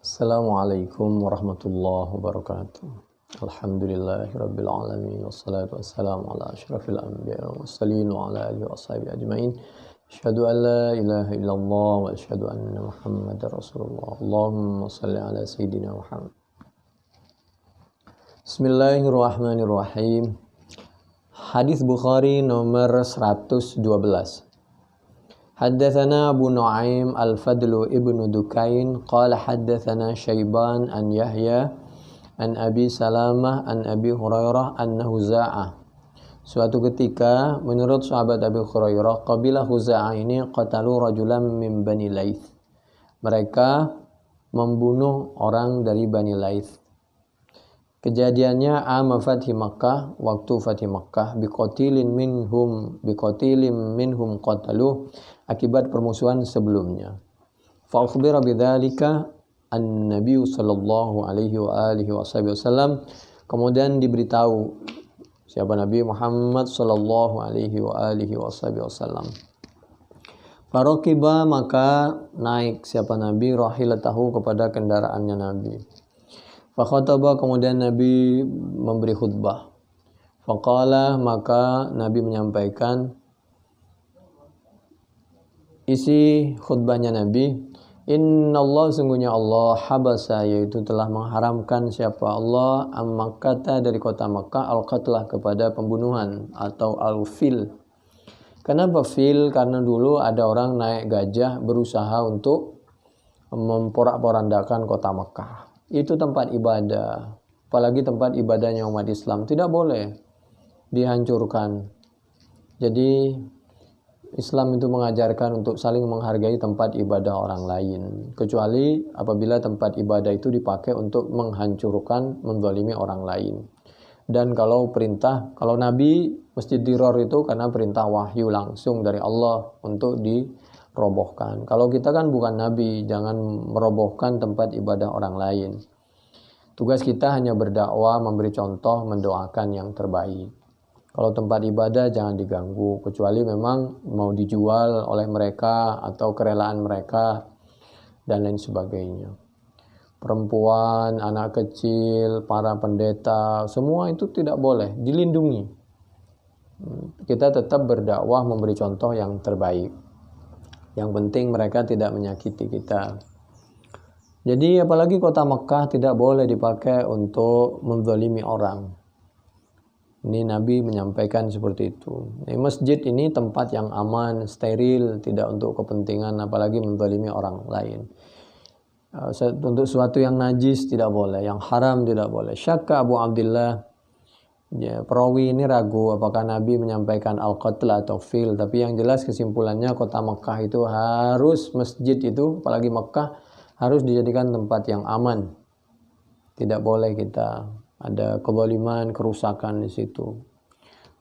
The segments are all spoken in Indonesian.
Assalamualaikum warahmatullahi wabarakatuh. Alhamdulillahirabbil alamin wassalatu wassalamu ala asyrafil anbiya'i wal mursalin wa ala alihi washabihi ajmain. Asyhadu an la ilaha illallah wa asyhadu anna Muhammadar Rasulullah. Allahumma shalli ala sayidina Muhammad. Bismillahirrahmanirrahim. Hadis Bukhari nomor 112. Haddatsana Abu Nu'aim Al-Fadlu ibnu Dukain qala haddatsana Syaiban an Yahya an Abi Salamah an Abi Hurairah annahu Za'ah. Suatu ketika menurut sahabat Abi Hurairah, kabilah Khuza'ah ini qatalu rajulan min Bani Laits. Mereka membunuh orang dari Bani Laits. Kejadiannya ama Fathi Makkah, waktu Fathi Makkah, biqatilin minhum qataluh, akibat permusuhan sebelumnya. Fa ukhbira bidzalika an-nabiy sallallahu alaihi wa alihi wasallam, kemudian diberitahu siapa Nabi Muhammad sallallahu alaihi wa alihi wasallam. Faraqiba, maka naik siapa Nabi rahilatahu, kepada kendaraannya Nabi. Fakhataba, kemudian Nabi memberi khutbah. Faqala, maka Nabi menyampaikan isi khutbahnya Nabi, Innallah, sungguhnya Allah, habasa, yaitu telah mengharamkan siapa Allah, Makkah, dari kota Makkah, al-qatlah, kepada pembunuhan atau al-fil. Kenapa fil? Karena dulu ada orang naik gajah berusaha untuk memporak-porandakan kota Makkah. Itu tempat ibadah, apalagi tempat ibadahnya umat Islam, tidak boleh dihancurkan. Jadi Islam itu mengajarkan untuk saling menghargai tempat ibadah orang lain, kecuali apabila tempat ibadah itu dipakai untuk menghancurkan, menzalimi orang lain. Dan kalau Nabi Masjid Dirar itu karena perintah wahyu langsung dari Allah untuk dirobohkan. Kalau kita kan bukan Nabi, jangan merobohkan tempat ibadah orang lain. Tugas kita hanya berdakwah, memberi contoh, mendoakan yang terbaik. Kalau tempat ibadah jangan diganggu, kecuali memang mau dijual oleh mereka atau kerelaan mereka dan lain sebagainya. Perempuan, anak kecil, para pendeta, semua itu tidak boleh, dilindungi. Kita tetap berdakwah, memberi contoh yang terbaik. Yang penting mereka tidak menyakiti kita. Jadi apalagi kota Mekah tidak boleh dipakai untuk menzalimi orang. Ini Nabi menyampaikan seperti itu. Masjid ini tempat yang aman, steril, tidak untuk kepentingan apalagi menzalimi orang lain. Untuk sesuatu yang najis tidak boleh, yang haram tidak boleh. Syakka Abu Abdullah, ya, perawi ini ragu apakah Nabi menyampaikan al-qatl atau fil, tapi yang jelas kesimpulannya kota Mekah itu harus, masjid itu apalagi Mekah harus dijadikan tempat yang aman. Tidak boleh kita ada kezaliman, kerusakan di situ.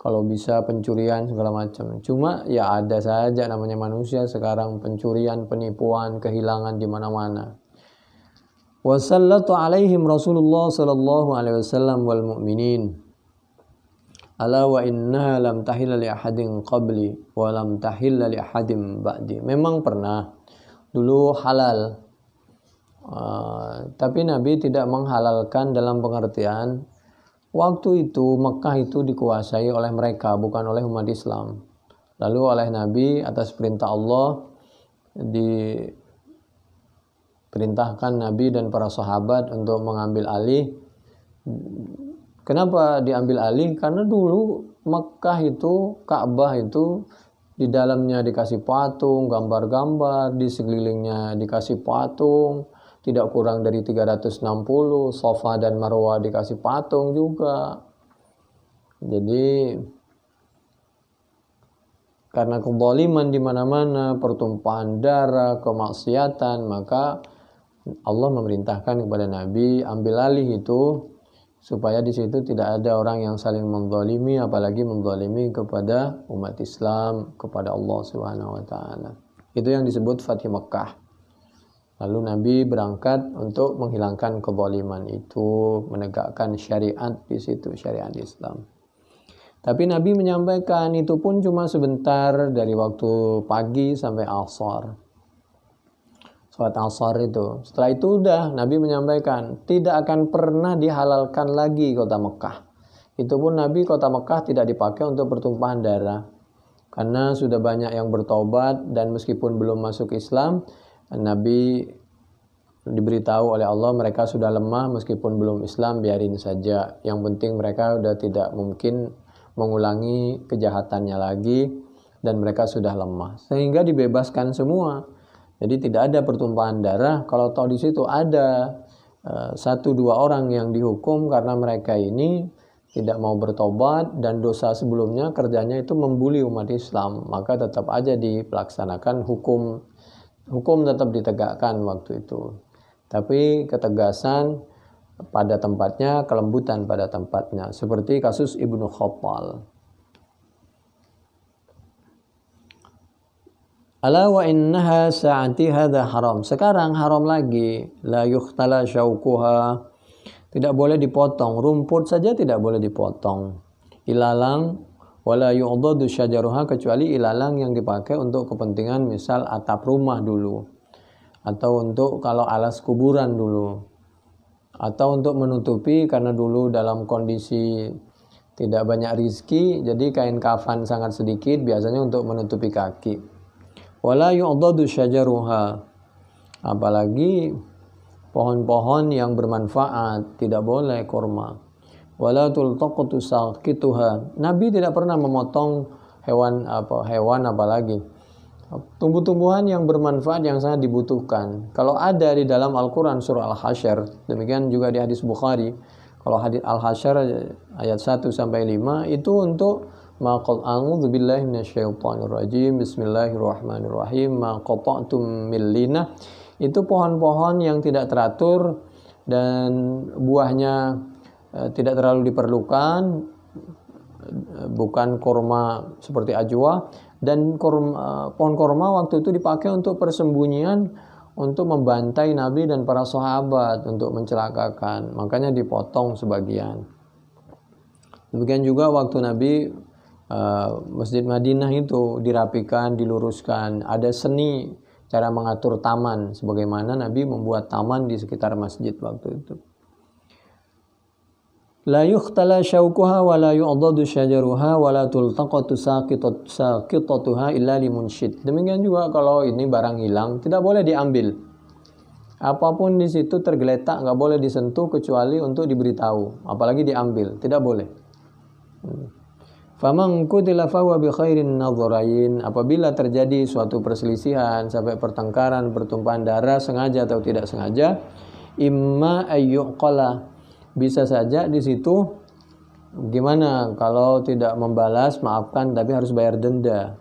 Kalau bisa pencurian segala macam. Cuma ya ada saja, namanya manusia sekarang, pencurian, penipuan, kehilangan di mana-mana. Wasallatu alaihim Rasulullah sallallahu alaihi wasallam wal mu'minin. Ala wa innaha lam tahilla li ahadin qabli wa lam tahilla li ahadin ba'di. Memang pernah dulu halal. Tapi Nabi tidak menghalalkan dalam pengertian waktu itu Mekah itu dikuasai oleh mereka, bukan oleh umat Islam. Lalu oleh Nabi atas perintah Allah diperintahkan Nabi dan para sahabat untuk mengambil alih. Kenapa diambil alih? Karena dulu Mekah itu, Ka'bah itu di dalamnya dikasih patung, gambar-gambar, di sekelilingnya dikasih patung, tidak kurang dari 360, Safa dan Marwah dikasih patung juga. Jadi karena kezaliman di mana-mana, pertumpahan darah, kemaksiatan, maka Allah memerintahkan kepada Nabi ambil alih itu supaya di situ tidak ada orang yang saling menzalimi, apalagi menzalimi kepada umat Islam, kepada Allah Subhanahu wa taala. Itu yang disebut Fathu Makkah. Lalu Nabi berangkat untuk menghilangkan kezaliman itu, menegakkan syariat di situ, syariat Islam. Tapi Nabi menyampaikan itu pun cuma sebentar, dari waktu pagi sampai asar. Salat asar itu. Setelah itu udah Nabi menyampaikan tidak akan pernah dihalalkan lagi kota Mekah. Itu pun Nabi kota Mekah tidak dipakai untuk pertumpahan darah. Karena sudah banyak yang bertobat dan meskipun belum masuk Islam, Nabi diberitahu oleh Allah mereka sudah lemah meskipun belum Islam, biarin saja. Yang penting mereka sudah tidak mungkin mengulangi kejahatannya lagi dan mereka sudah lemah. Sehingga dibebaskan semua. Jadi tidak ada pertumpahan darah. Kalau tahu di situ ada 1-2 orang yang dihukum karena mereka ini tidak mau bertobat dan dosa sebelumnya kerjanya itu membuli umat Islam, maka tetap aja dilaksanakan hukum tetap ditegakkan waktu itu. Tapi ketegasan pada tempatnya, kelembutan pada tempatnya. Seperti kasus Ibnu Khattal. Ala wa innaha sa'ati hadha haram. Sekarang haram lagi. La yukhtala syaukuha. Tidak boleh dipotong. Rumput saja tidak boleh dipotong. Ilalang wala yu'dadu syajaruha, kecuali ilalang yang dipakai untuk kepentingan misal atap rumah dulu. Atau untuk kalau alas kuburan dulu. Atau untuk menutupi karena dulu dalam kondisi tidak banyak rizki, jadi kain kafan sangat sedikit, biasanya untuk menutupi kaki. Wala yu'dadu syajaruha, apalagi pohon-pohon yang bermanfaat tidak boleh kurma. Wala tultaqatu saqituha, Nabi tidak pernah memotong hewan apalagi tumbuh-tumbuhan yang bermanfaat yang sangat dibutuhkan. Kalau ada di dalam Al-Quran surah Al-Hasyr, demikian juga di hadis Bukhari. Kalau hadis Al-Hasyr ayat 1-5 itu untuk maqad a'udzubillahi minasyaitonirrajim, bismillahirrahmanirrahim, ma qata'tum min linah, itu pohon-pohon yang tidak teratur dan buahnya tidak terlalu diperlukan, bukan korma seperti ajwa. Dan pohon korma waktu itu dipakai untuk persembunyian, untuk membantai Nabi dan para sahabat, untuk mencelakakan, makanya dipotong sebagian. Demikian juga waktu Nabi Masjid Madinah itu dirapikan, diluruskan, ada seni cara mengatur taman, sebagaimana Nabi membuat taman di sekitar masjid waktu itu. La yukhtala syaukuha wa la yu'dadu syajaruha wa la tultaqatu saqitatuha illa limunshid. Demikian juga kalau ini barang hilang tidak boleh diambil. Apapun di situ tergeletak nggak boleh disentuh kecuali untuk diberitahu, apalagi diambil, tidak boleh. Faman qutila fahuwa bi khairin nadharain, apabila terjadi suatu perselisihan sampai pertengkaran, pertumpahan darah sengaja atau tidak sengaja, imma ayyuqala, bisa saja di situ gimana kalau tidak membalas, maafkan, tapi harus bayar denda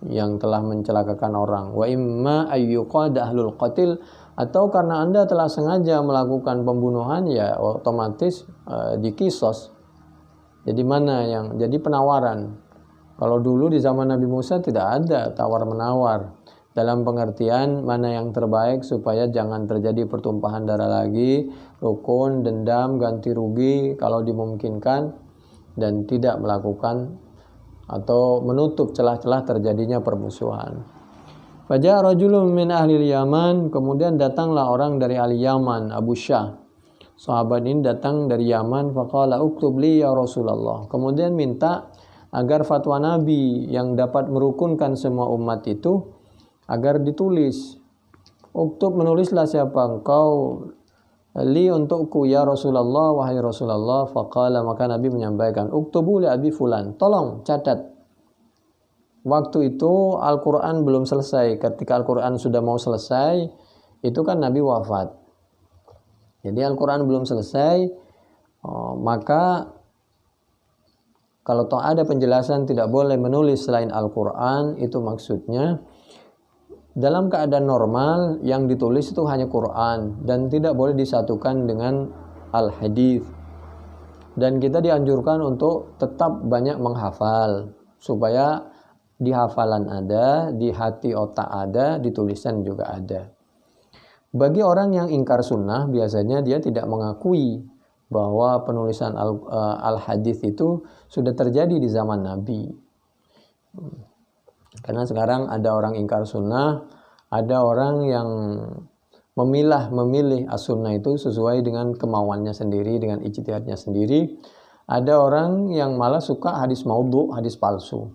yang telah mencelakakan orang. Wa imma ayyuqada ahlul qatil, atau karena Anda telah sengaja melakukan pembunuhan, ya otomatis dikisos. Jadi mana yang jadi penawaran? Kalau dulu di zaman Nabi Musa tidak ada tawar-menawar. Dalam pengertian mana yang terbaik supaya jangan terjadi pertumpahan darah lagi, rukun, dendam, ganti rugi kalau dimungkinkan, dan tidak melakukan atau menutup celah-celah terjadinya permusuhan. Faja'a rajulun min ahli Yaman, kemudian datanglah orang dari ahli Yaman, Abu Syah. Sahabat ini datang dari Yaman, faqala uktub li ya Rasulullah. Kemudian minta agar fatwa Nabi yang dapat merukunkan semua umat itu agar ditulis. Uktub, menulislah siapa engkau, li untukku ya Rasulullah, wahai Rasulullah. Faqala, maka Nabi menyampaikan, uktubu li abi fulan, tolong catat. Waktu itu Al-Quran belum selesai. Ketika Al-Quran sudah mau selesai, itu kan Nabi wafat. Jadi Al-Quran belum selesai, maka kalau toh ada penjelasan tidak boleh menulis selain Al-Quran, itu maksudnya dalam keadaan normal yang ditulis itu hanya Quran dan tidak boleh disatukan dengan Al-Hadith. Dan kita dianjurkan untuk tetap banyak menghafal supaya di hafalan ada, di hati otak ada, di tulisan juga ada. Bagi orang yang ingkar sunnah, biasanya dia tidak mengakui bahwa penulisan al-hadits itu sudah terjadi di zaman Nabi. Karena sekarang ada orang ingkar sunnah, Ada orang yang memilih as-sunnah itu sesuai dengan kemauannya sendiri, dengan ijtihadnya sendiri. Ada orang yang malah suka hadis maudhu, hadis palsu.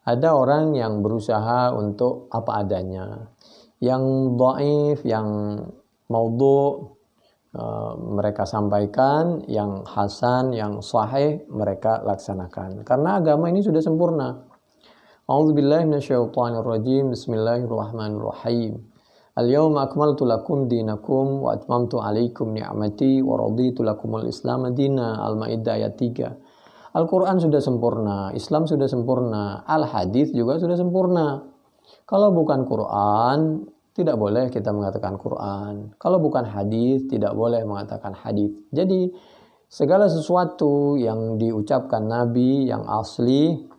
Ada orang yang berusaha untuk apa adanya. Yang dhaif, yang maudhu mereka sampaikan, yang hasan, yang sahih mereka laksanakan. Karena agama ini sudah sempurna. A'udzubillahi minasyaitonirrajim. Bismillahirrahmanirrahim. Al-yawma akmaltu lakum dinakum wa atmamtu alaikum ni'mati wa raditu lakumul Islam madina. Al-Maidah ayat 3. Al-Quran sudah sempurna, Islam sudah sempurna, Al-Hadis juga sudah sempurna. Kalau bukan Quran, tidak boleh kita mengatakan Quran. Kalau bukan hadis, tidak boleh mengatakan hadis. Jadi segala sesuatu yang diucapkan Nabi yang asli,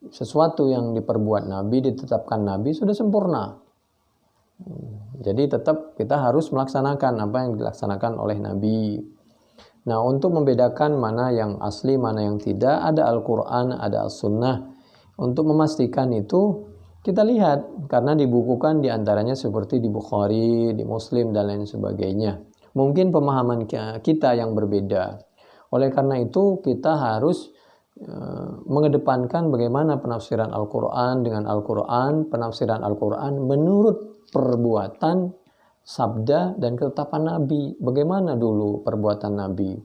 sesuatu yang diperbuat Nabi, ditetapkan Nabi sudah sempurna. Jadi tetap kita harus melaksanakan apa yang dilaksanakan oleh Nabi. Nah, untuk membedakan mana yang asli, mana yang tidak, ada Al-Quran, ada As-Sunnah. Untuk memastikan itu, kita lihat, karena dibukukan diantaranya seperti di Bukhari, di Muslim, dan lain sebagainya. Mungkin pemahaman kita yang berbeda. Oleh karena itu, kita harus mengedepankan bagaimana penafsiran Al-Quran dengan Al-Quran, penafsiran Al-Quran menurut perbuatan, sabda, dan ketetapan Nabi. Bagaimana dulu perbuatan Nabi?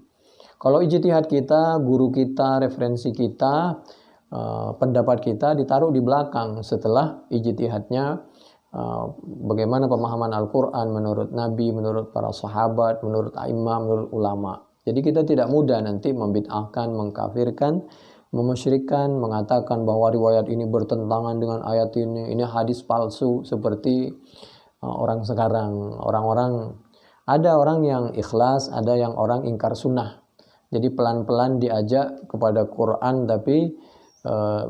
Kalau ijtihad kita, guru kita, referensi kita, pendapat kita ditaruh di belakang setelah ijtihadnya, bagaimana pemahaman Al-Quran menurut Nabi, menurut para sahabat, menurut a'imah, menurut ulama. Jadi kita tidak mudah nanti membid'ahkan, mengkafirkan, memusyrikkan, mengatakan bahwa riwayat ini bertentangan dengan ayat ini hadis palsu seperti orang sekarang. Ada orang yang ikhlas, ada yang orang ingkar sunnah. Jadi pelan-pelan diajak kepada Quran tapi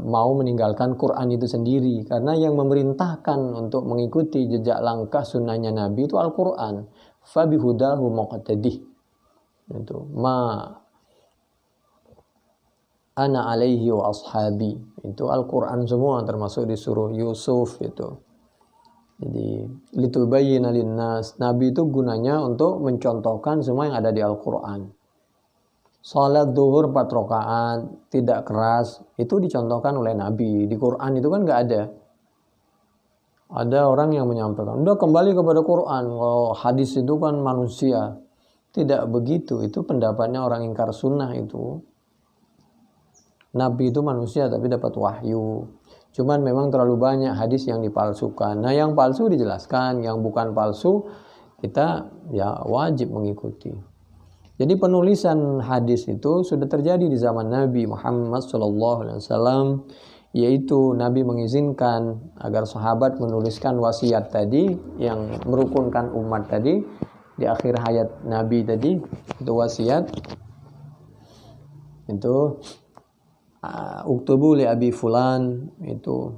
mau meninggalkan Quran itu sendiri. Karena yang memerintahkan untuk mengikuti jejak langkah sunnahnya Nabi itu Al-Quran. Fabihudahu muqtadih. Itu ana alaihi wa ashabi, itu Al-Quran semua, termasuk disuruh Yusuf itu. Jadi litubayyina linnas, Nabi itu gunanya untuk mencontohkan semua yang ada di Al-Quran. Salat zuhur 4 rakaat tidak keras, itu dicontohkan oleh Nabi. Di Quran itu kan nggak ada. Ada orang yang menyampaikan, udah kembali kepada Quran, oh, hadis itu kan manusia. Tidak begitu, itu pendapatnya orang ingkar sunnah itu. Nabi itu manusia tapi dapat wahyu. Cuman memang terlalu banyak hadis yang dipalsukan. Nah, yang palsu dijelaskan, yang bukan palsu kita ya wajib mengikuti. Jadi penulisan hadis itu sudah terjadi di zaman Nabi Muhammad SAW, yaitu Nabi mengizinkan agar sahabat menuliskan wasiat tadi yang merukunkan umat tadi. Di akhir hayat Nabi tadi itu wasiat itu uktubu li abi fulan, itu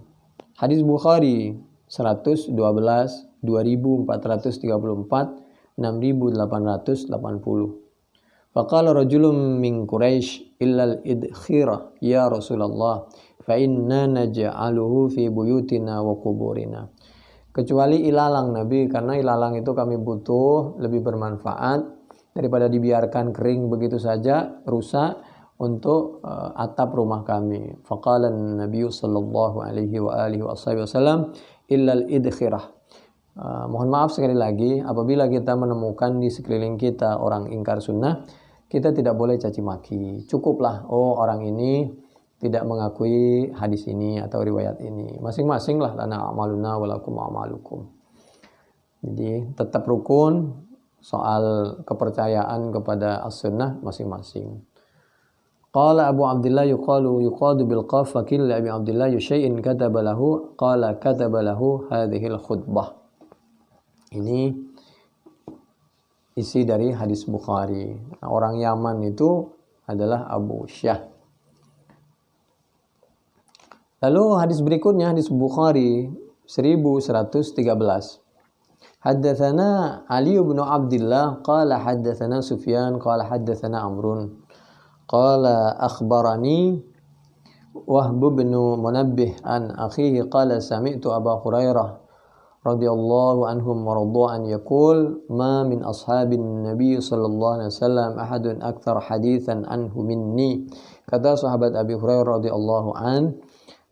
hadis Bukhari 112 2434 6880. Faqala rajulun min Quraisy illa al-idkhira ya Rasulullah fa inna naj'aluhu fi buyutina wa quburina. Kecuali ilalang Nabi, karena ilalang itu kami butuh, lebih bermanfaat daripada dibiarkan kering begitu saja, rusak untuk atap rumah kami. Faqala Nabi sallallahu alaihi wa alihi wasallam illa al-idkhirah. Mohon maaf sekali lagi, apabila kita menemukan di sekeliling kita orang ingkar sunnah, kita tidak boleh caci maki. Cukuplah, oh orang ini tidak mengakui hadis ini atau riwayat ini. Masing-masing lah, lana amaluna walakum amalukum. Jadi tetap rukun soal kepercayaan kepada as-sunnah masing-masing. Qala Abu Abdullah yuqadu bil qaf fakil Abi Abdullah syai'in kataba lahu qala kataba lahu hadhil khutbah. Ini isi dari hadis Bukhari. Nah, orang Yaman itu adalah Abu Syah. Lalu hadis berikutnya, hadis Bukhari 1113. Haddatsana Ali bin Abdullah qala haddatsana Sufyan qala haddatsana Amrun qala akhbarani Wahb bin Munabbih an akhihi qala sami'tu Abu Hurairah radhiyallahu anhum wa radu an yaqul ma min ashabin nabi sallallahu alaihi wasallam ahadun akthar haditsan anhu minni. Kata sahabat Abi Hurairah radhiyallahu an,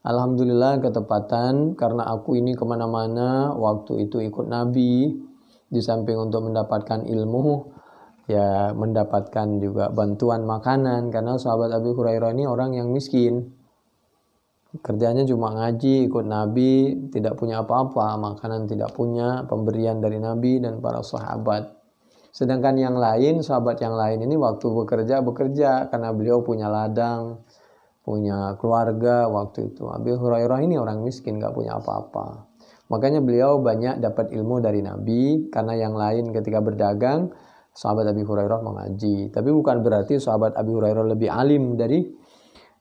alhamdulillah ketepatan karena aku ini kemana-mana waktu itu ikut Nabi, di samping untuk mendapatkan ilmu ya mendapatkan juga bantuan makanan, karena sahabat Abi Hurairah ini orang yang miskin. Kerjanya cuma ngaji, ikut Nabi, tidak punya apa-apa, makanan tidak punya, pemberian dari Nabi dan para sahabat. Sedangkan yang lain, sahabat yang lain ini waktu bekerja karena beliau punya ladang, punya keluarga waktu itu. Abi Hurairah ini orang miskin, gak punya apa-apa. Makanya beliau banyak dapat ilmu dari Nabi, karena yang lain ketika berdagang, sahabat Abi Hurairah mengaji. Tapi bukan berarti sahabat Abi Hurairah lebih alim dari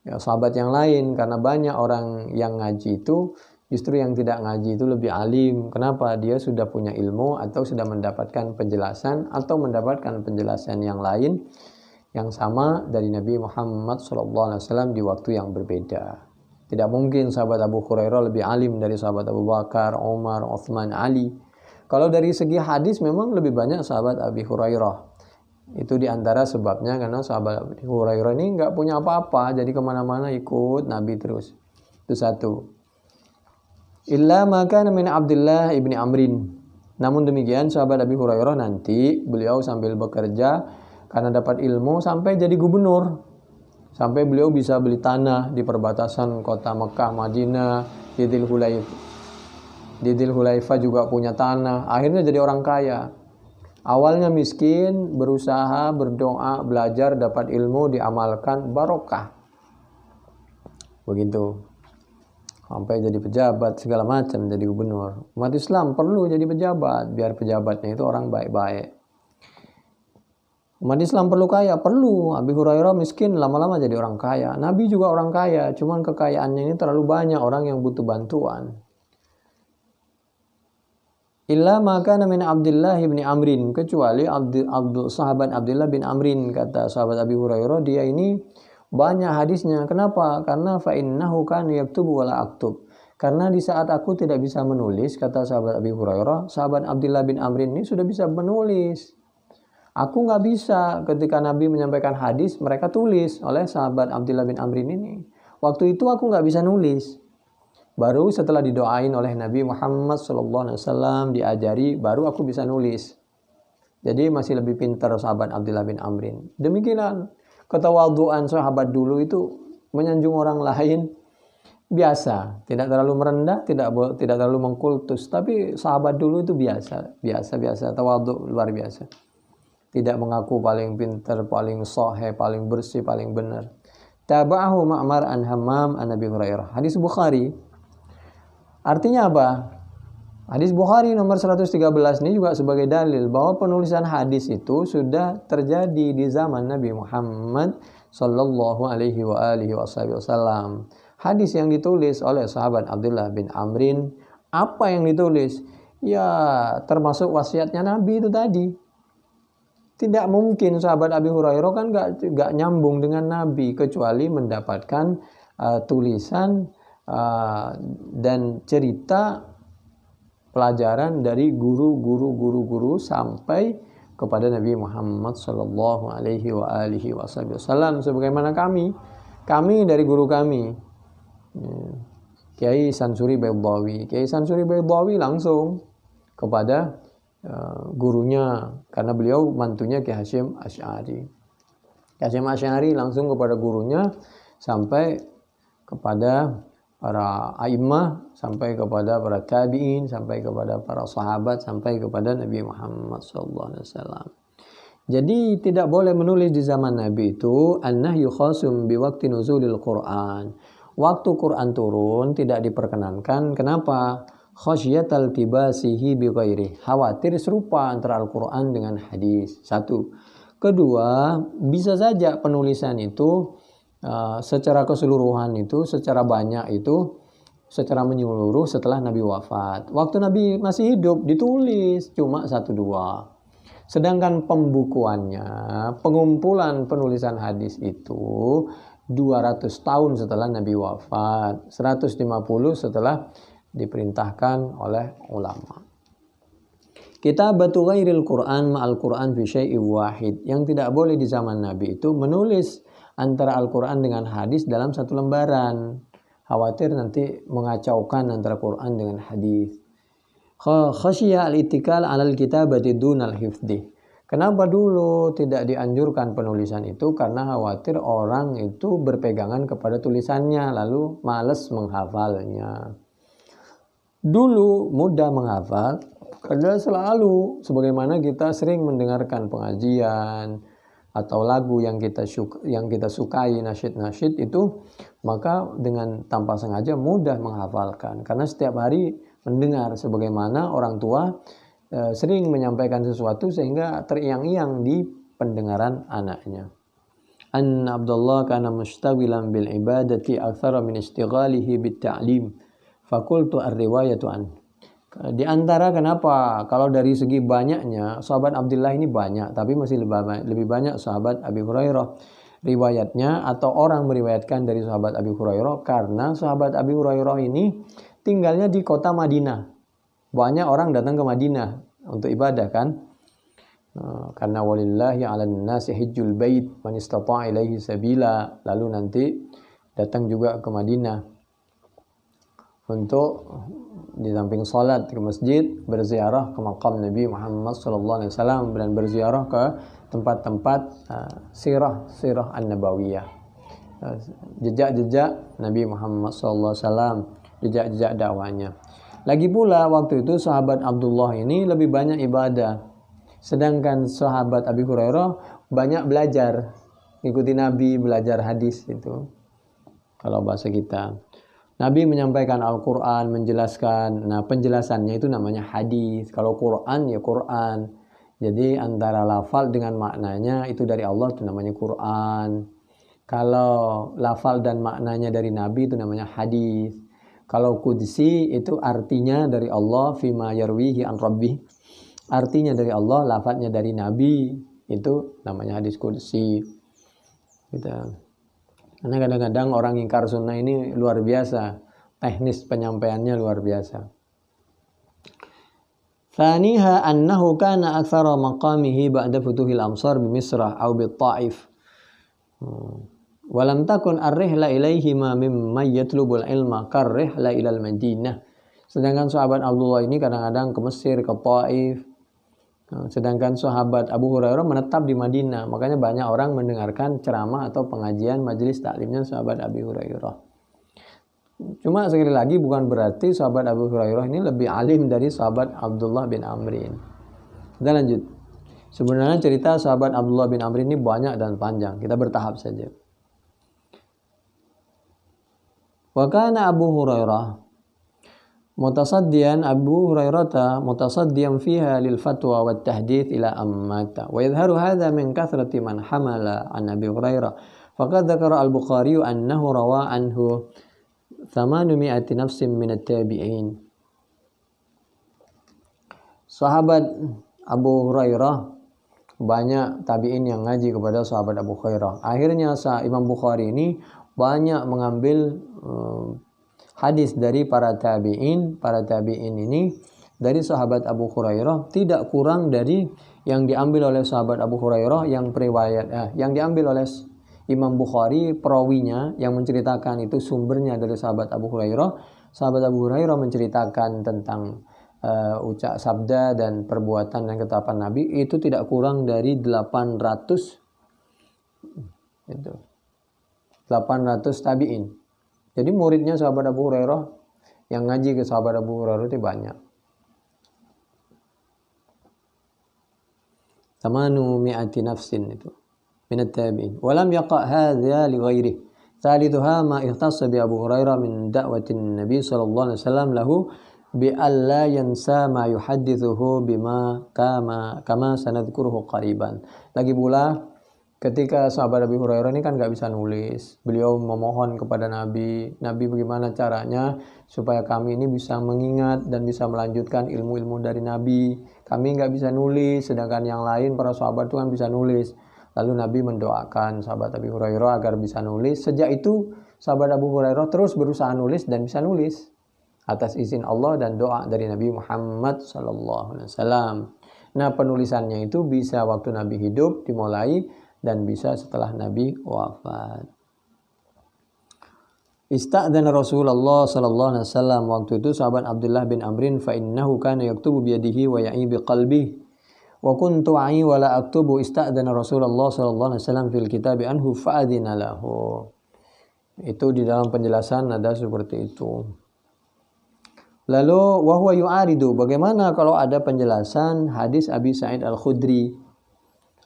sahabat yang lain, karena banyak orang yang ngaji itu justru yang tidak ngaji itu lebih alim. Kenapa? Dia sudah punya ilmu atau sudah mendapatkan penjelasan atau mendapatkan penjelasan yang lain yang sama dari Nabi Muhammad SAW di waktu yang berbeda. Tidak mungkin sahabat Abu Hurairah lebih alim dari sahabat Abu Bakar, Umar, Uthman, Ali. Kalau dari segi hadis memang lebih banyak sahabat Abi Hurairah. Itu diantara sebabnya karena sahabat Abi Hurairah ini nggak punya apa-apa, jadi kemana-mana ikut Nabi terus. Itu satu. Illa maka min Abdullah ibni Amrin. Namun demikian sahabat Abi Hurairah nanti beliau sambil bekerja karena dapat ilmu sampai jadi gubernur. Sampai beliau bisa beli tanah di perbatasan kota Mekah, Madinah, di Dzul Hulaifah juga punya tanah. Akhirnya jadi orang kaya. Awalnya miskin, berusaha, berdoa, belajar, dapat ilmu, diamalkan, barokah. Begitu. Sampai jadi pejabat, segala macam, jadi gubernur. Umat Islam perlu jadi pejabat, biar pejabatnya itu orang baik-baik. Umat Islam perlu kaya, perlu. Abi Hurairah miskin, lama-lama jadi orang kaya. Nabi juga orang kaya, cuman kekayaannya ini terlalu banyak orang yang butuh bantuan. Illa maka min Abdullah bin Amrin, kecuali sahabat Abdullah bin Amrin. Kata sahabat Abi Hurairah, dia ini banyak hadisnya. Kenapa? Karena fa innahu kana yaktubu wala aktub. Karena di saat aku tidak bisa menulis, kata sahabat Abi Hurairah, sahabat Abdullah bin Amrin ini sudah bisa menulis. Aku nggak bisa. Ketika Nabi menyampaikan hadis, mereka tulis oleh sahabat Abdullah bin Amrin ini. Waktu itu aku nggak bisa nulis. Baru setelah didoain oleh Nabi Muhammad SAW, diajari, baru aku bisa nulis. Jadi masih lebih pintar sahabat Abdullah bin Amrin. Demikian ketawaduan sahabat dulu itu menyanjung orang lain biasa, tidak terlalu merendah, tidak terlalu mengkultus. Tapi sahabat dulu itu biasa, tawadu luar biasa. Tidak mengaku paling pintar, paling sahih, paling bersih, paling benar. Tabahu Ma'mar an Hammam an Nabi Hurairah. Hadis Bukhari. Artinya apa? Hadis Bukhari nomor 113 ini juga sebagai dalil bahwa penulisan hadis itu sudah terjadi di zaman Nabi Muhammad sallallahu alaihi wasallam. Hadis yang ditulis oleh sahabat Abdullah bin Amrin, apa yang ditulis? Ya, termasuk wasiatnya Nabi itu tadi. Tidak mungkin sahabat Abi Hurairah kan gak nyambung dengan Nabi kecuali mendapatkan tulisan dan cerita pelajaran dari guru sampai kepada Nabi Muhammad sallallahu alaihi wasallam. Sebagaimana kami dari guru kami, Kiai Sansuri Baydawi. Kiai Sansuri Baydawi langsung kepada gurunya, karena beliau mantunya Kiai Hasyim Asy'ari. Kiai Hasyim Asy'ari langsung kepada gurunya sampai kepada para a'immah, sampai kepada para tabi'in, sampai kepada para sahabat, sampai kepada Nabi Muhammad SAW. Jadi tidak boleh menulis di zaman Nabi itu an-nahyu khasum biwaqti nuzulil Quran. Waktu Quran turun tidak diperkenankan. Kenapa? Khasyatal tibasihi bighairi. Khawatir serupa antara Al-Quran dengan hadis. Satu. Kedua, bisa saja penulisan itu secara keseluruhan itu, secara banyak itu, secara menyeluruh setelah Nabi wafat. Waktu Nabi masih hidup ditulis cuma 1-2. Sedangkan pembukuannya, pengumpulan penulisan hadis itu 200 tahun setelah Nabi wafat, 150 setelah diperintahkan oleh ulama. Kitabatu ghairil Qur'an ma'al Qur'an fi syai'in wahid. Yang tidak boleh di zaman Nabi itu menulis antara Al-Qur'an dengan hadis dalam satu lembaran. Khawatir nanti mengacaukan antara Qur'an dengan hadis. Khasyiya al-ittikal 'alal kitabati dunal hifdhi. Kenapa dulu tidak dianjurkan penulisan itu? Karena khawatir orang itu berpegangan kepada tulisannya lalu malas menghafalnya. Dulu mudah menghafal karena selalu sebagaimana kita sering mendengarkan pengajian atau lagu yang kita sukai, nasyid-nasyid itu, maka dengan tanpa sengaja mudah menghafalkan karena setiap hari mendengar sebagaimana orang tua sering menyampaikan sesuatu sehingga teriang-iang di pendengaran anaknya. An Abdullah kana mustawilan bil ibadati aktsara min istighalihi bit ta'lim. Fakultu ar-riwayatu an. Di antara kenapa kalau dari segi banyaknya sahabat Abdullah ini banyak, tapi masih lebih banyak sahabat Abi Hurairah riwayatnya atau orang meriwayatkan dari sahabat Abi Hurairah karena sahabat Abi Hurairah ini tinggalnya di kota Madinah. Banyak orang datang ke Madinah untuk ibadah kan. Karena walillahi 'alan nasi hajjul bait man istata'a ilaihi sabila. Lalu nanti datang juga ke Madinah untuk di samping salat ke masjid berziarah ke makam Nabi Muhammad SAW dan berziarah ke tempat-tempat sirah an-nabawiyah, jejak-jejak Nabi Muhammad SAW, jejak-jejak dakwahnya. Lagi pula waktu itu sahabat Abdullah ini lebih banyak ibadah, sedangkan sahabat Abi Hurairah banyak belajar, ikuti Nabi, belajar hadis itu. Kalau bahasa kita, Nabi menyampaikan Al-Quran, menjelaskan. Nah, penjelasannya itu namanya hadis. Kalau Quran ya Quran. Jadi antara lafal dengan maknanya itu dari Allah, itu namanya Quran. Kalau lafal dan maknanya dari Nabi itu namanya hadis. Kalau qudsi itu artinya dari Allah, fima yarwihi an rabbih. Artinya dari Allah, lafadznya dari Nabi, itu namanya hadis qudsi. Gitu. Karena kadang-kadang orang ingkar sunnah ini luar biasa, teknis penyampaiannya luar biasa. Thaniha annahu kana aktsara maqamihi ba'da futuhil amsar bi Misrah aw bi Taif. Walam takun ar-rihla ilaihima mimma yatlubul ilma kar-rihla ilal Madinah. Sedangkan sahabat Abdullah ini kadang-kadang ke Mesir, ke Taif. Sedangkan sahabat Abu Hurairah menetap di Madinah. Makanya banyak orang mendengarkan ceramah atau pengajian majelis taklimnya sahabat Abu Hurairah. Cuma sekali lagi bukan berarti sahabat Abu Hurairah ini lebih alim dari sahabat Abdullah bin Amrin. Kita lanjut. Sebenarnya cerita sahabat Abdullah bin Amrin ini banyak dan panjang. Kita bertahap saja. Wa kana Abu Hurairah mutasaddian fiha lil fatwa wat tahdits ila ammata wa yadhharu hadha min kathrati man hamala an Abi Hurairah faqad dzakara al-Bukhari annahu rawa anhu 800 nafsin min at-tabi'in. Sahabat Abu Hurairah banyak tabi'in yang ngaji kepada sahabat Abu Hurairah. Akhirnya Imam Bukhari ini banyak mengambil hadis dari para tabi'in. Para tabi'in ini dari sahabat Abu Hurairah tidak kurang dari yang diambil oleh sahabat Abu Hurairah yang diambil oleh Imam Bukhari, perawinya yang menceritakan itu sumbernya dari sahabat Abu Hurairah. Sahabat Abu Hurairah menceritakan tentang ucap sabda dan perbuatan dan ketetapan Nabi itu tidak kurang dari 800 tabi'in. Jadi muridnya sahabat Abu Hurairah yang ngaji ke sahabat Abu Hurairah itu banyak. 800 nafsin itu minat tabi'in. Walam yaqa hadza li ghairihi. Thalithuha ma ikhtassa bi Abu Hurairah min da'watin Nabi sallallahu alaihi wasallam lahu bi alla yansa ma yuhaddithuhu bima kama sanadhkuruhu qariban. Lagi pula ketika sahabat Abu Hurairah ini kan nggak bisa nulis, beliau memohon kepada Nabi, bagaimana caranya supaya kami ini bisa mengingat dan bisa melanjutkan ilmu-ilmu dari Nabi. Kami nggak bisa nulis, sedangkan yang lain para sahabat itu kan bisa nulis. Lalu Nabi mendoakan sahabat Abu Hurairah agar bisa nulis. Sejak itu sahabat Abu Hurairah terus berusaha nulis dan bisa nulis. atas izin Allah dan doa dari Nabi Muhammad SAW. Nah, penulisannya itu bisa waktu Nabi hidup dimulai dan bisa setelah Nabi wafat. Ista'dzana Rasulullah sallallahu alaihi wasallam, waktu itu sahabat Abdullah bin Amrin, fa innahu kana yaktubu bi yadihi wa ya'i bi qalbihi wa kuntu a'i wa la aktubu. Ista'dzana Rasulullah sallallahu alaihi wasallam fil kitabi anhu fa'adzina lahu. Itu di dalam penjelasan ada seperti itu. Lalu wa huwa yu'aridu, bagaimana kalau ada penjelasan hadis Abi Sa'id Al-Khudri,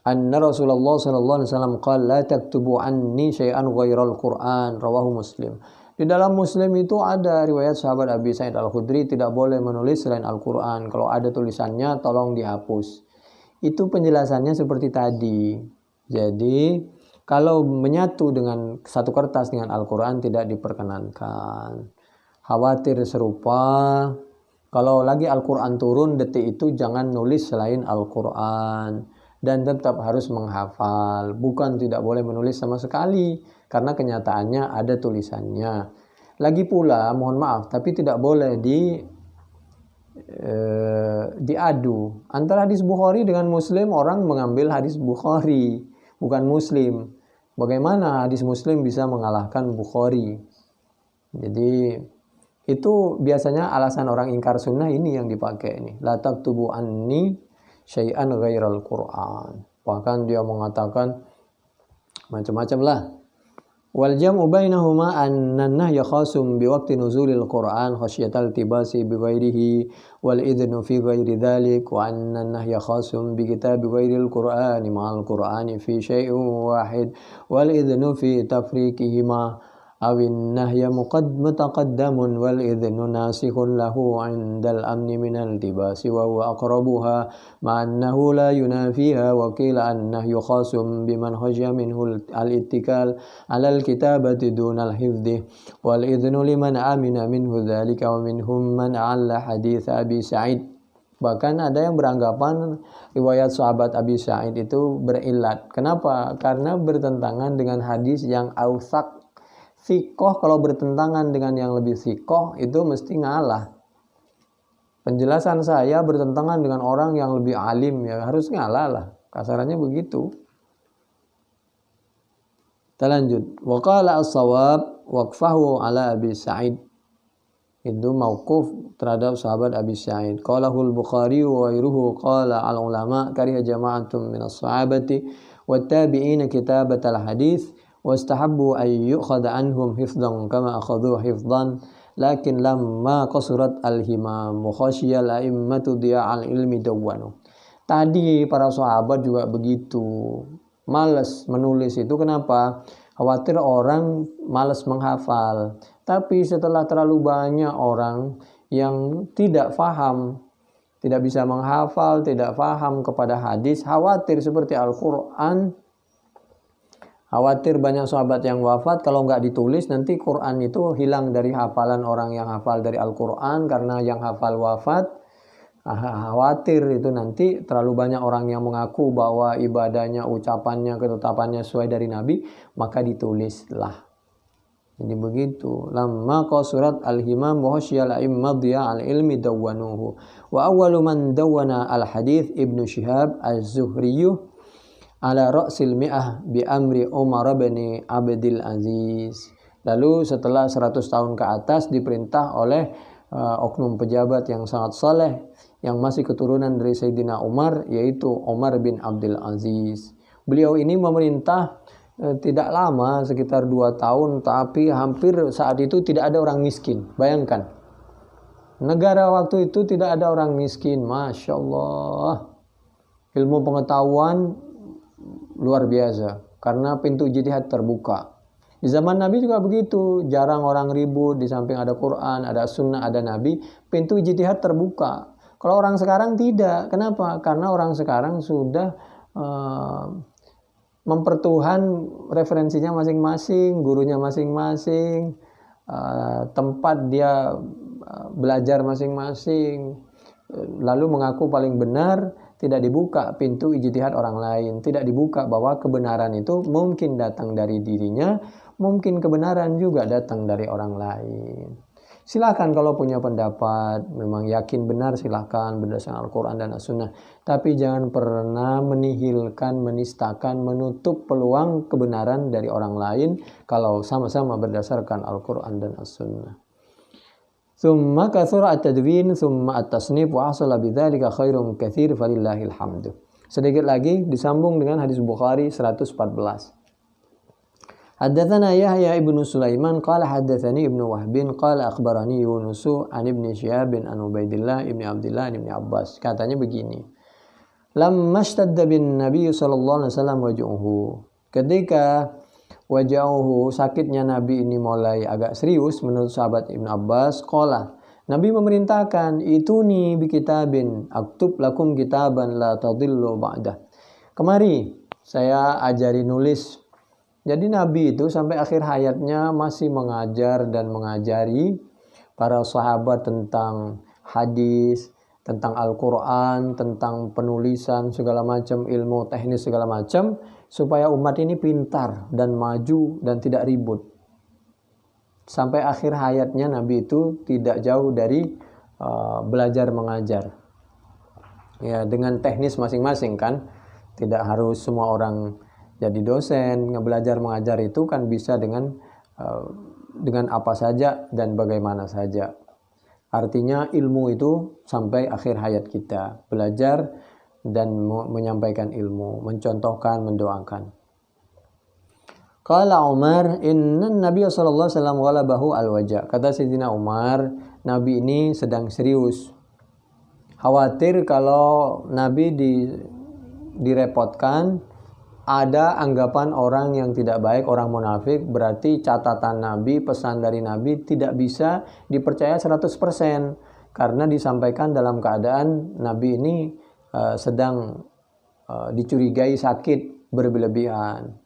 anna Rasulullah sallallahu alaihi wasallam qala la taktubu anni syai'an ghairal Qur'an, rawahu Muslim. Di dalam Muslim itu ada riwayat sahabat Abi Sa'id Al-Khudri, tidak boleh menulis selain Al-Qur'an. Kalau ada tulisannya tolong dihapus. Itu penjelasannya seperti tadi. Jadi kalau menyatu dengan satu kertas dengan Al-Qur'an tidak diperkenankan. Khawatir serupa, kalau lagi Al-Qur'an turun detik itu jangan nulis selain Al-Qur'an. Dan tetap harus menghafal, bukan tidak boleh menulis sama sekali, karena kenyataannya ada tulisannya. Lagi pula, mohon maaf, tapi tidak boleh diadu. Antara hadis Bukhari dengan Muslim, orang mengambil hadis Bukhari, bukan Muslim. Bagaimana hadis Muslim bisa mengalahkan Bukhari? Jadi, itu biasanya alasan orang ingkar sunnah ini yang dipakai nih. La taktubu anni syai'an ghairal Qur'an. Bahkan dia mengatakan macam-macam lah. Wal jam'u bainahuma anna an-nahya khasum bi waqti nuzulil Qur'an khasyatal tibasi bi ghairihi wal idhnu fi ghairi dhalik wa anna an-nahya khasum bi kitabi ghairil Qur'ani ma'al Qur'ani fi syai'in wahid wal idhnu fi tafriqihima awin nahya mutaqaddamun wal idhnu nasikhun lahu 'indal amni minal tibasi wa huwa aqrabuha ma'annahu la yunafiha wa qila an-nahyu khasum biman khasya minhu al-ittikal 'ala al-kitabati dunal hifdhi wal idhnu liman amina minhu dhalika wa minhum man 'alla hadits Abi Sa'id. Bahkan ada yang beranggapan riwayat sahabat Abi Sa'id itu berillat. Kenapa? Karena bertentangan dengan hadis yang ausak. Sikoh kalau bertentangan dengan yang lebih sikoh itu mesti ngalah. Penjelasan saya bertentangan dengan orang yang lebih alim, ya harus ngalah lah. Kasarannya begitu. Kita lanjut. Wa qala as-shawab waqfahu ala Abi Sa'id. Itu mauquf terhadap sahabat Abi Sa'id. Qalahul Bukhari wa ghairuhu qala al-ulama kariha jama'atun min as-sahabati wat tabi'ina kitabatal hadits wastahabbu ay yu'khadha anhum hifdhan kama akhadhu hifdhan lakin lamma qasurat al-himam khasyal a'immatu dia'al ilmi dawwanu. Tadi para sahabat juga begitu, malas menulis itu. Kenapa? Khawatir orang malas menghafal. Tapi setelah terlalu banyak orang yang tidak faham, tidak bisa menghafal, tidak faham kepada hadis, khawatir seperti Al-Quran. Khawatir banyak sahabat yang wafat, kalau nggak ditulis nanti Quran itu hilang dari hafalan orang yang hafal dari Al-Quran karena yang hafal wafat. Khawatir itu nanti terlalu banyak orang yang mengaku bahwa ibadahnya, ucapannya, ketetapannya sesuai dari Nabi, maka ditulislah. Jadi begitu. Lamma qasurat al-himam wa hasyal immadhiya al-ilmi dawwanuhu. Wa awwalu man dawwana al-hadits Ibnu Syihab az-Zuhriyyu ala ra'sil mi'ah bi amri Umar bin Abdul Aziz. Lalu setelah 100 tahun ke atas diperintah oleh oknum pejabat yang sangat saleh yang masih keturunan dari Sayyidina Umar, yaitu Umar bin Abdul Aziz. Beliau ini memerintah tidak lama, sekitar 2 tahun, tapi hampir saat itu tidak ada orang miskin. Bayangkan, negara waktu itu tidak ada orang miskin. Masya Allah, ilmu pengetahuan luar biasa karena pintu jihad terbuka. Di zaman Nabi juga begitu, jarang orang ribut, di samping ada Quran, ada sunnah, ada Nabi, pintu jihad terbuka. Kalau orang sekarang tidak. Kenapa? Karena orang sekarang sudah mempertuhan referensinya masing-masing, gurunya masing-masing, tempat dia belajar masing-masing, lalu mengaku paling benar. Tidak dibuka pintu ijtihad orang lain, tidak dibuka bahwa kebenaran itu mungkin datang dari dirinya, mungkin kebenaran juga datang dari orang lain. Silakan kalau punya pendapat, memang yakin benar silakan berdasarkan Al-Quran dan As-Sunnah. Tapi jangan pernah menihilkan, menistakan, menutup peluang kebenaran dari orang lain kalau sama-sama berdasarkan Al-Quran dan As-Sunnah. Thumma kathura at-tadwin thumma at-tasnif wa hasala bidzalika khairun katsir falillahil hamdu. Sedikit lagi disambung dengan hadis Bukhari 114. Haddatsana Yahya ibnu Sulaiman qala haddatsani ibnu Wahbin qala akhbarani Yunus an ibni Syihab an Ubaidillah ibni Abdullah ibni Abbas. Katanya begini. Lamma ishtadda bin Nabi sallallahu alaihi wasallam waj'uhu. Ketika waj'uhu sakitnya Nabi ini mulai agak serius menurut sahabat Ibnu Abbas, qala Nabi memerintahkan ituni bi kitabin aktub lakum kitaban la tadillu ba'dah. Kemari saya ajari nulis. Jadi Nabi itu sampai akhir hayatnya masih mengajar dan mengajari para sahabat tentang hadis, tentang Al-Quran, tentang penulisan, segala macam ilmu teknis segala macam, supaya umat ini pintar dan maju dan tidak ribut. Sampai akhir hayatnya Nabi itu tidak jauh dari belajar mengajar. Ya, dengan teknis masing-masing kan, tidak harus semua orang jadi dosen. Belajar mengajar itu kan bisa dengan apa saja dan bagaimana saja. Artinya ilmu itu sampai akhir hayat kita. Belajar dan menyampaikan ilmu, mencontohkan, mendoakan. Qala Umar, inna Nabi sallallahu alaihi wasallam ghalabahu al-waja. Kata Sayyidina Umar, Nabi ini sedang serius. Khawatir kalau Nabi direpotkan, ada anggapan orang yang tidak baik, orang munafik, berarti catatan Nabi, pesan dari Nabi tidak bisa dipercaya 100% karena disampaikan dalam keadaan Nabi ini sedang dicurigai sakit berlebihan.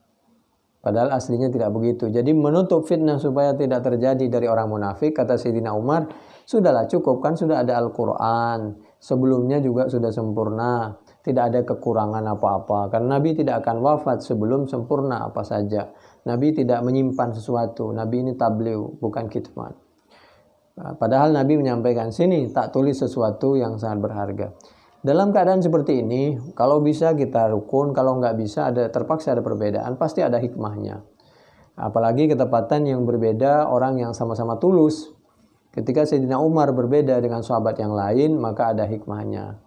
Padahal aslinya tidak begitu. Jadi menutup fitnah supaya tidak terjadi dari orang munafik, kata Sayyidina Umar, sudahlah cukup kan sudah ada Al-Quran. Sebelumnya juga sudah sempurna. Tidak ada kekurangan apa-apa. Karena Nabi tidak akan wafat sebelum sempurna apa saja. Nabi tidak menyimpan sesuatu. Nabi ini tabligh, bukan kitman. Padahal Nabi menyampaikan sini, tak tulis sesuatu yang sangat berharga. Dalam keadaan seperti ini, kalau bisa kita rukun, kalau nggak bisa terpaksa ada perbedaan, pasti ada hikmahnya. Apalagi ketepatan yang berbeda, orang yang sama-sama tulus. Ketika Sayyidina Umar berbeda dengan sahabat yang lain, maka ada hikmahnya.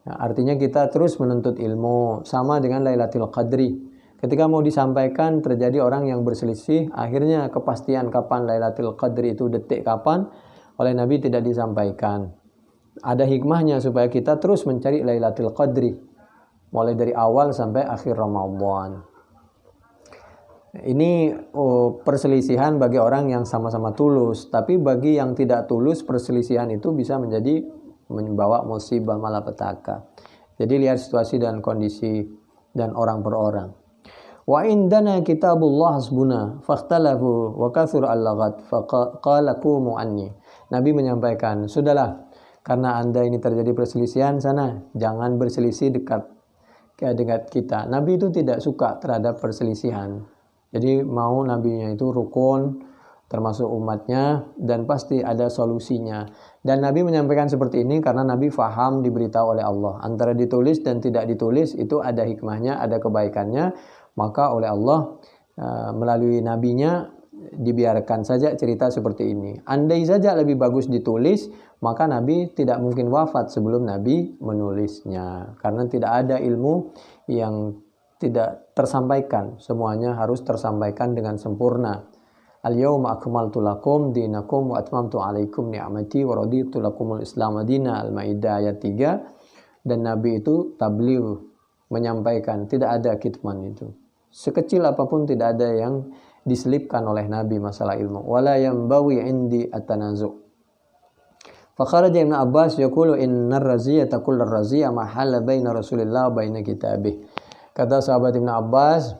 Artinya kita terus menuntut ilmu, sama dengan Lailatul Qadri. Ketika mau disampaikan terjadi orang yang berselisih, akhirnya kepastian kapan Lailatul Qadri itu detik kapan oleh Nabi tidak disampaikan. Ada hikmahnya supaya kita terus mencari Lailatul Qadri mulai dari awal sampai akhir Ramadan. Ini perselisihan bagi orang yang sama-sama tulus, tapi bagi yang tidak tulus perselisihan itu bisa membawa musibah malapetaka. Jadi lihat situasi dan kondisi dan orang per orang. Wa indana kitabullah hasbuna fakhtalafu wa kathur al-laghat faqala qumu anni. Nabi menyampaikan, sudahlah, karena Anda ini terjadi perselisihan sana, jangan berselisih dekat kita. Nabi itu tidak suka terhadap perselisihan. Jadi mau nabinya itu rukun termasuk umatnya dan pasti ada solusinya. Dan Nabi menyampaikan seperti ini karena Nabi faham diberitahu oleh Allah. Antara ditulis dan tidak ditulis itu ada hikmahnya, ada kebaikannya. Maka oleh Allah melalui nabinya dibiarkan saja cerita seperti ini. Andai saja lebih bagus ditulis, maka Nabi tidak mungkin wafat sebelum Nabi menulisnya. Karena tidak ada ilmu yang tidak tersampaikan. Semuanya harus tersampaikan dengan sempurna. Al-yawma akmaltu lakum dinakum wa atmamtu alaikum ni'mati wa raditu lakumul Islam madina. Al-Maidah ayat 3. Dan Nabi itu tabligh, menyampaikan, tidak ada kitman itu. Sekecil apapun tidak ada yang diselipkan oleh Nabi masalah ilmu. Wala yanbawi indi at-tanazu'. Fakharaja Ibn Abbas yaqulu innar raziyata kullar raziyah mahalla baina Rasulillah wa baina kitabih. Kata sahabat Ibn Abbas,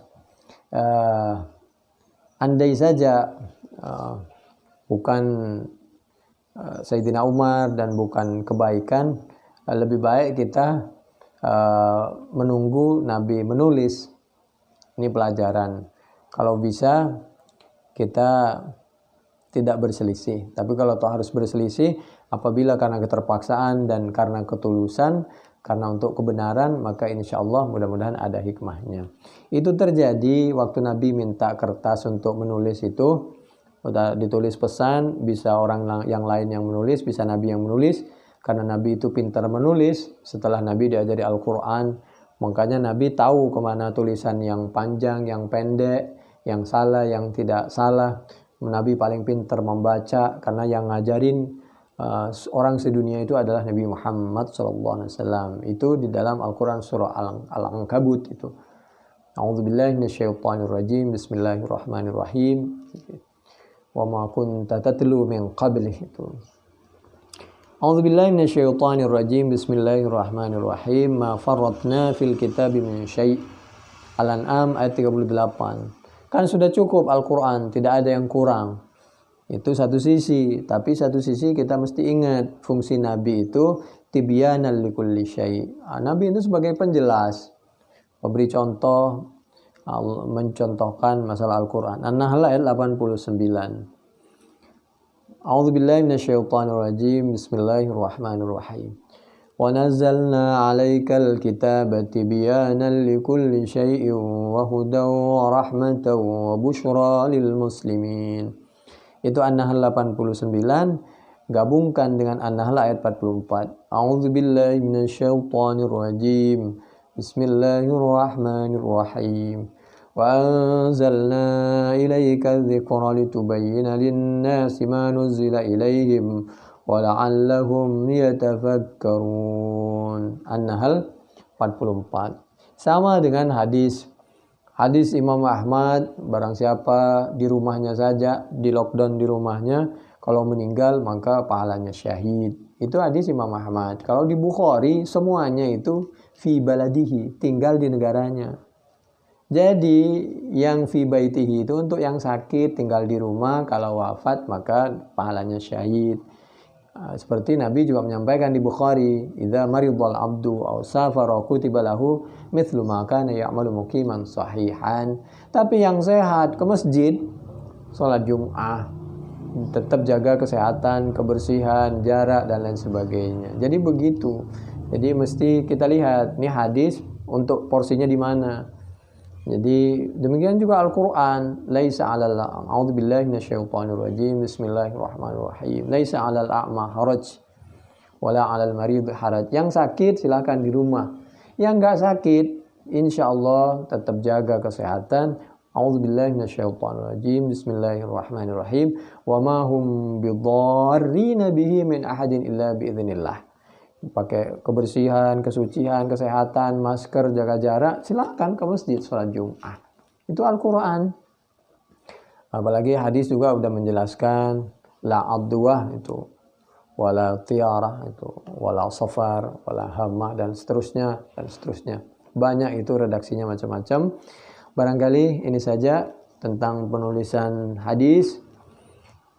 andai saja bukan Sayyidina Umar dan bukan kebaikan, lebih baik kita menunggu Nabi menulis. Ini pelajaran. Kalau bisa kita tidak berselisih. Tapi kalau harus berselisih, apabila karena keterpaksaan dan karena ketulusan, karena untuk kebenaran, maka insya Allah mudah-mudahan ada hikmahnya. Itu terjadi waktu Nabi minta kertas untuk menulis itu, udah ditulis pesan, bisa orang yang lain yang menulis, bisa Nabi yang menulis, karena Nabi itu pintar menulis. Setelah Nabi diajari Al-Quran, makanya Nabi tahu kemana tulisan yang panjang, yang pendek, yang salah, yang tidak salah. Nabi paling pintar membaca, karena yang ngajarin orang sedunia itu adalah Nabi Muhammad SAW. Itu di dalam Al-Quran surah Al-Ankabut itu. A'udzubillahi minasyaitonirrajim. Bismillahirrahmanirrahim. Wa ma kunta tatlu min qablih itu. A'udzubillahi minasyaitonirrajim. Bismillahirrahmanirrahim. Ma farratna fil kitabi min syai'. Al-An'am ayat 38. Kan sudah cukup Al-Quran, tidak ada yang kurang. Itu satu sisi, tapi satu sisi kita mesti ingat fungsi Nabi itu tibyanan likulli syai'. Nabi itu sebagai penjelas, memberi contoh, mencontohkan masalah Al-Quran. An-Nahl ayat 89. A'udzubillahi minasyaitonirrajim. Bismillahirrahmanirrahim. Wa nazzalna 'alaikal kitaba tibyanan likulli syai'in wa hudan wa rahmatan wa busyra lil muslimin. Itu An-Nahl 89, gabungkan dengan An-Nahl ayat 44. A'udzubillahi minasyaitonir rajim. Bismillahirrahmanirrahim. Wa anzalna ilaika dzikra litubayyana lin-nasi ma nuzila ilaihim wa la'allahum yatafakkarun. An-Nahl 44. Sama dengan hadis Imam Ahmad, barang siapa di rumahnya saja, di lockdown di rumahnya, kalau meninggal maka pahalanya syahid. Itu hadis Imam Ahmad. Kalau di Bukhari semuanya itu fi baladihi, tinggal di negaranya. Jadi yang fi baitihi itu untuk yang sakit tinggal di rumah, kalau wafat maka pahalanya syahid. Seperti Nabi juga menyampaikan di Bukhari, idza maridal abdu aw safara kutiba lahu mithlu ma kana ya'malu muqiman sahihan. Tapi yang sehat ke masjid, sholat Jum'ah, tetap jaga kesehatan, kebersihan, jarak dan lain sebagainya. Jadi begitu. Jadi mesti kita lihat nih hadis untuk porsinya di mana. Jadi demikian juga Al-Quran. Laisa 'alal a'udzubillahi minasyaitonir rajim. Bismillahirrahmanirrahim. Laisa 'alal a'ma haraj wala 'alal marid haraj. Yang sakit silakan di rumah. Yang enggak sakit insyaallah tetap jaga kesehatan. A'udzubillahi minasyaitonir rajim. Bismillahirrahmanirrahim. Wa ma hum bidarrina bihi min ahadin illa biidznillah. Pakai kebersihan, kesucian, kesehatan, masker, jaga jarak, silakan ke masjid sholat Jum'ah. Itu Al-Quran. Apalagi hadis juga udah menjelaskan la adwah itu, wala tiarah itu, wala safar, wala hamah dan seterusnya dan seterusnya. Banyak itu redaksinya macam-macam. Barangkali ini saja tentang penulisan hadis.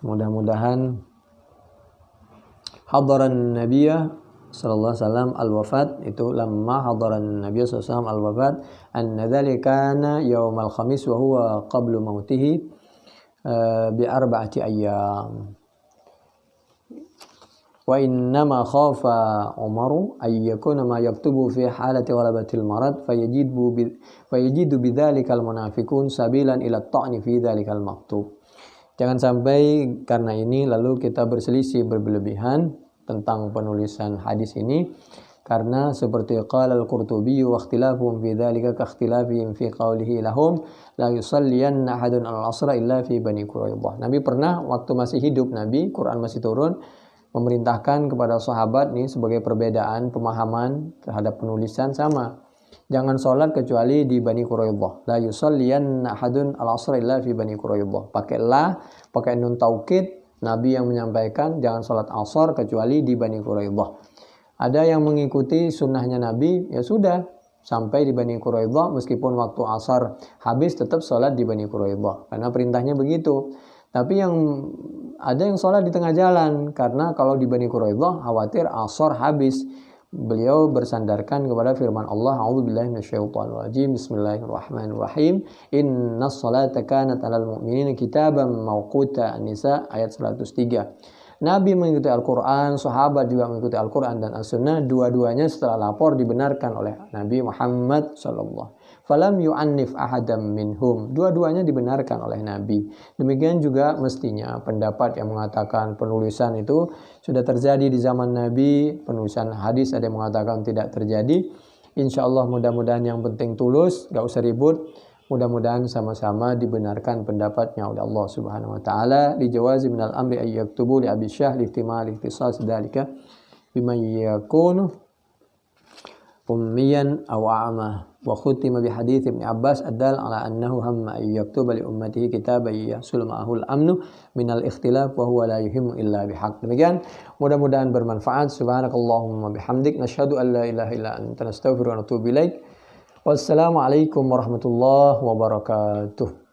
Mudah-mudahan hadaran nabiyah sallallahu alaihi wasallam al-wafat, itu lamma hadaran Nabi sallallahu alaihi wasallam al-wafat, anna dzalika kana yaumal khamis wa huwa qablu mautihi bi arba'ati ayyam. Wa innama khafa Umaru ay yakuna ma yaktubu fi halati ghalabatil marad fayajidu bidzalikal munafiqun sabilan ila at-ta'ni fi dzalikal maktub. Jangan sampai karena ini lalu kita berselisih berlebihan tentang penulisan hadis ini, karena seperti qala al-Qurtubi wa ikhtilafuhum fi dzalika ka ikhtilafihim fi qawlihi lahum la yusalliyanna ahadun al-asra illa fi bani Quraidah. Nabi pernah waktu masih hidup, Nabi Quran masih turun, memerintahkan kepada sahabat nih sebagai perbedaan pemahaman terhadap penulisan sama. Jangan sholat kecuali di Bani Quraidah. La yusalliyanna ahadun al-asra illa fi bani Quraidah. Pakai la, pakai nun taukid. Nabi yang menyampaikan jangan sholat asar kecuali di Bani Quraidah. Ada yang mengikuti sunnahnya Nabi, ya sudah sampai di Bani Quraidah, meskipun waktu asar habis tetap sholat di Bani Quraidah karena perintahnya begitu. Tapi ada yang sholat di tengah jalan, karena kalau di Bani Quraidah khawatir asar habis, beliau bersandarkan kepada firman Allah, a'udzubillahi minasyaitonirrajim, bismillahirrahmanirrahim, innas salata kanat 'alal mu'minina kitaban mawquta. An-Nisa ayat 103. Nabi mengikuti Al-Quran, sahabat juga mengikuti Al-Quran dan As-Sunnah, dua-duanya setelah lapor dibenarkan oleh Nabi Muhammad SAW. Falam yu'annif ahadam minhum. Dua-duanya dibenarkan oleh Nabi. Demikian juga mestinya pendapat yang mengatakan penulisan itu sudah terjadi di zaman Nabi, penulisan hadis ada yang mengatakan tidak terjadi. Insya Allah mudah-mudahan yang penting tulus, gak usah ribut. Mudah-mudahan sama-sama dibenarkan pendapatnya oleh Allah Subhanahu wa taala. Li jawazi minal amri ay yaktubu li Abi Syah li ihtimal ikhtisas dzalika bima yakunu ummiyan aw a'ma. Wa khutima bi hadits Ibnu Abbas adal ala annahu hamma ay yaktuba li ummatihi kitaban yasul ma'ahul amnu minal ikhtilaf wa huwa la yuhimmu illa bihaq. Demikian, mudah-mudahan bermanfaat. Subhanakallahumma bihamdik nasyhadu an la ilaha illa anta nastaghfiruka wa natubu ilaik. Wassalamualaikum warahmatullahi wabarakatuh.